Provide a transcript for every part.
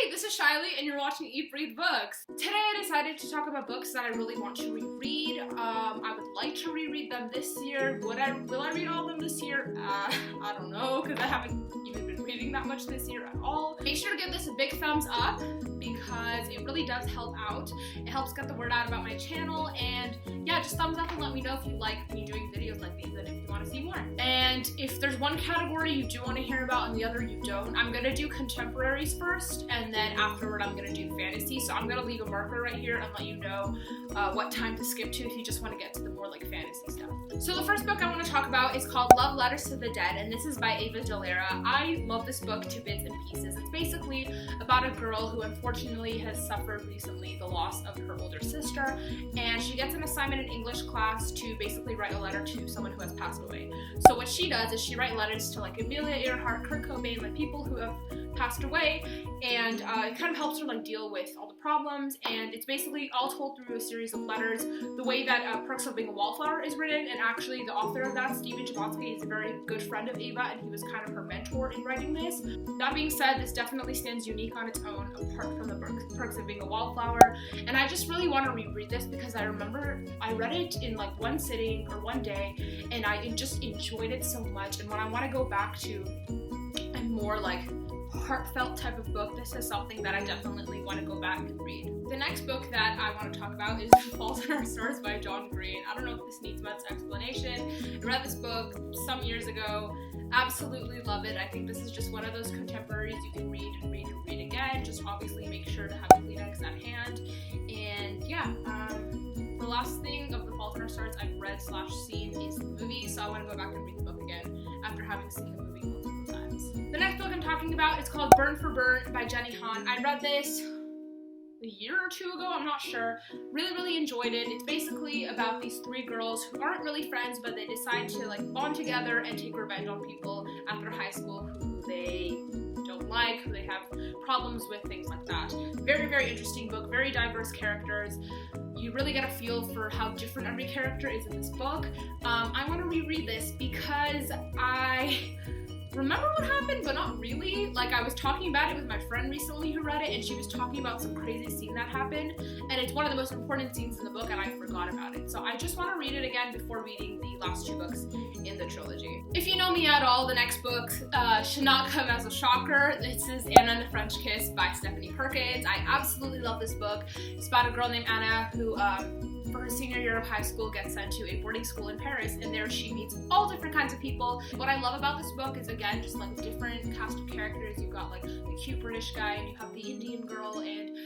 Hey, this is Shiley, and you're watching Eatbreathebooks. Today I decided to talk about books that I really want to reread. I would like to reread them this year. Will I read all of them this year? I don't know, because I haven't even been reading that much this year at all. Make sure to give this a big thumbs up, because it really does help out. It helps get the word out about my channel, and yeah, just thumbs up and let me know if you like me doing videos like these and if you want to see more. And if there's one category you do want to hear about and the other you don't, I'm gonna do contemporaries first, and then afterward I'm gonna do fantasy. So I'm gonna leave a marker right here and let you know what time to skip to if you just want to get to the more like fantasy stuff. So the first book I want to talk about is called Love Letters to the Dead, and this is by Ava Delara. I love this book to bits and pieces. It's basically about a girl who unfortunately has suffered recently the loss of her older sister, and she gets an assignment in English class to basically write a letter to someone who has passed away. So what she does is she writes letters to like Amelia Earhart, Kurt Cobain, like people who have passed away, and it kind of helps her like deal with all the problems, and it's basically all told through a series of letters. The way that Perks of Being a Wallflower is written, and actually the author of that, Stephen Chbosky, is a very good friend of Ava, and he was kind of her mentor in writing this. That being said, this definitely stands unique on its own, apart from the Perks of Being a Wallflower, and I just really want to reread this because I remember I read it in like one sitting or one day, and I just enjoyed it so much, and when I want to go back to a more like heartfelt type of book, this is something that I definitely want to go back and read. The next book that I want to talk about is Fault in Our Stars by John Green. I don't know if this needs much explanation. I read this book some years ago. Absolutely love it. I think this is just one of those contemporaries you can read and read and read again. Just obviously make sure to have a Kleenex at hand. And yeah, the last thing of The Fault in Our Stars I've read / seen is the movie, so I want to go back and read the book again after having seen the movie multiple times. The next book I'm talking about is called Burn for Burn by Jenny Han. I read this a year or two ago, I'm not sure. Really enjoyed it. It's basically about these three girls who aren't really friends, but they decide to like bond together and take revenge on people after high school who they don't like, who they have problems with, things like that. Very interesting book, very diverse characters. You really get a feel for how different every character is in this book. I want to reread this because I remember what happened, but not really. Like, I was talking about it with my friend recently who read it, and she was talking about some crazy scene that happened, and it's one of the most important scenes in the book, and I forgot about it. So I just want to read it again before reading the last two books in the trilogy. If you know me at all, the next book should not come as a shocker. This is Anna and the French Kiss by Stephanie Perkins. I absolutely love this book. It's about a girl named Anna who, for her senior year of high school, gets sent to a boarding school in Paris, and there she meets all different kinds of people. What I love about this book is, again, just like different cast of characters. You've got like the cute British guy, and you have the Indian girl, and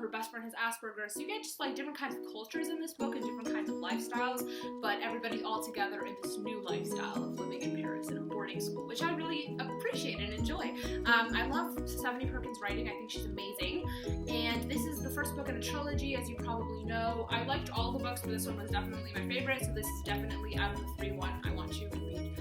her best friend has Asperger's. So you get just like different kinds of cultures in this book and different kinds of lifestyles, but everybody all together in this new lifestyle of living in Paris in a boarding school, which I really appreciate and enjoy. I love Stephanie Perkins' writing. I think she's amazing, and this is the first book in a trilogy, as you probably know. I liked all the books, but this one was definitely my favorite, so this is definitely out of the three one I want to read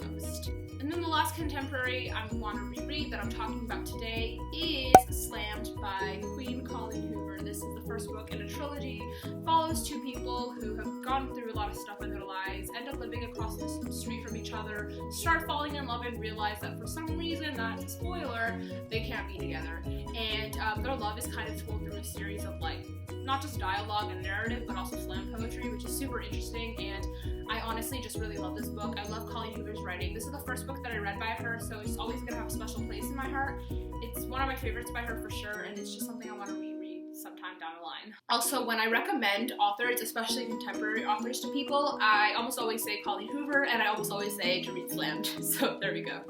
the most. And then the last contemporary I want to reread that I'm talking about today is Slammed by Queen Colleen Hoover. This is the first book in a trilogy, follows two people who have gone through a lot of stuff in their lives, end up living across the street from each other, start falling in love, and realize that for some reason, that's a spoiler, they can't be together. And their love is kind of told through a series of like, not just dialogue and narrative, but also slam poetry, which is super interesting, and I honestly just really love this book. I love Colleen Hoover's writing. This is the first book that I read by her, so it's always going to have a special place in my heart. It's one of my favorites by her for sure, and it's just something I want to reread sometime down the line. Also, when I recommend authors, especially contemporary authors, to people, I almost always say Colleen Hoover, and I almost always say to read Slammed, so there we go.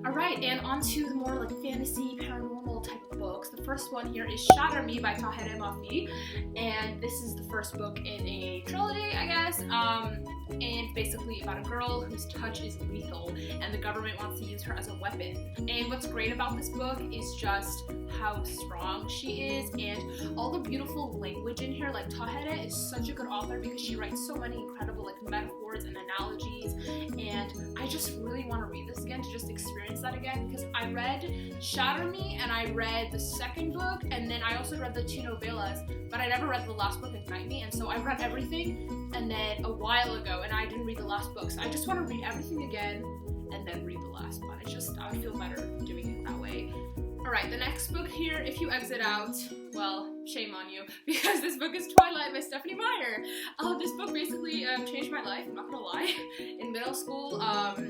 Alright, and on to the more like fantasy, paranormal type of books. The first one here is Shatter Me by Tahereh Mafi, and this is the first book in a trilogy, I guess. And it's basically about a girl whose touch is lethal, and the government wants to use her as a weapon. And what's great about this book is just how strong she is, and all the beautiful language in here. Like, Tahereh is such a good author because she writes so many incredible like metaphors and analogies, and I just really want to read this again to just experience that again, because I read Shatter Me and I read the second book, and then I also read the two novellas, but I never read the last book, Ignite Me, and so I read everything and then a while ago, and I didn't read the last book, so I just want to read everything again and then read the last one. It's just, I would feel better doing it that way. Alright, the next book here, if you exit out, well, shame on you, because this book is Twilight by Stephanie Meyer. This book basically changed my life, I'm not gonna lie. In middle school,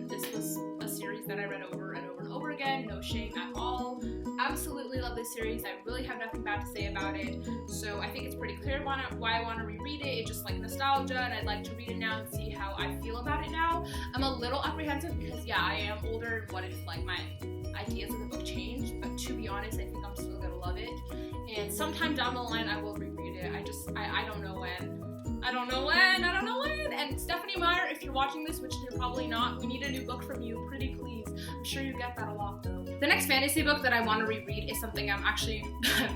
this was a series that I read over and over and over again, no shame at all. Absolutely love this series, I really have nothing bad to say about it, so I think it's pretty clear why I want to reread it. It's just like nostalgia, and I'd like to read it now and see how I feel about it now. I'm a little apprehensive because, yeah, I am older, and what if, like, my ideas of the book change, but to be honest, I think I'm still gonna love it, and sometime down the line I will reread it. I don't know when. I don't know when, and Stephanie Meyer, if you're watching this, which you're probably not, we need a new book from you, pretty please. I'm sure you get that a lot though. The next fantasy book that I want to reread is something I've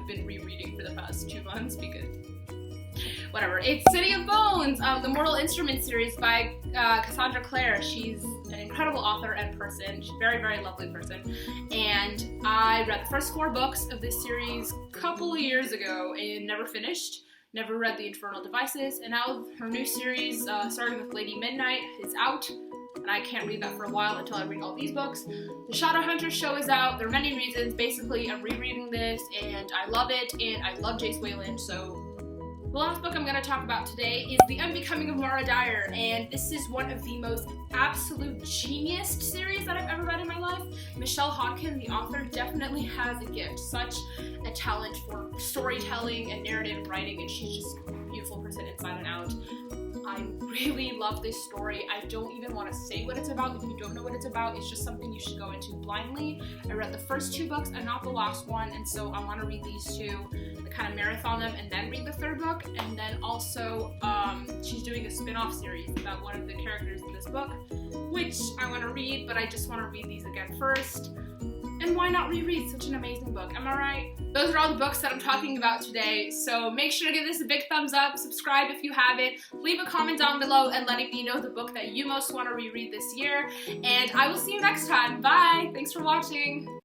been rereading for the past 2 months because whatever. It's City of Bones, the Mortal Instruments series by Cassandra Clare. She's an incredible author and person. She's a very, very lovely person. And I read the first 4 books of this series a couple of years ago and never finished. Never read The Infernal Devices. And now her new series, starting with Lady Midnight, is out. And I can't read that for a while until I read all these books. The Shadowhunters show is out. There are many reasons. Basically, I'm rereading this, and I love it, and I love Jace Wayland, so... The last book I'm going to talk about today is The Unbecoming of Mara Dyer, and this is one of the most absolute genius series that I've ever read in my life. Michelle Hodkin, the author, definitely has a gift, such a talent for storytelling and narrative writing, and she's just a beautiful person inside and out. I really love this story. I don't even want to say what it's about if you don't know what it's about. It's just something you should go into blindly. I read the first 2 books and not the last one, and so I want to read these 2, kind of marathon them, and then read the 3rd book. And then also, she's doing a spin-off series about one of the characters in this book, which I want to read, but I just want to read these again first. And why not reread such an amazing book, am I right? Those are all the books that I'm talking about today, so make sure to give this a big thumbs up, subscribe if you haven't, leave a comment down below and letting me know the book that you most want to reread this year, and I will see you next time. Bye! Thanks for watching!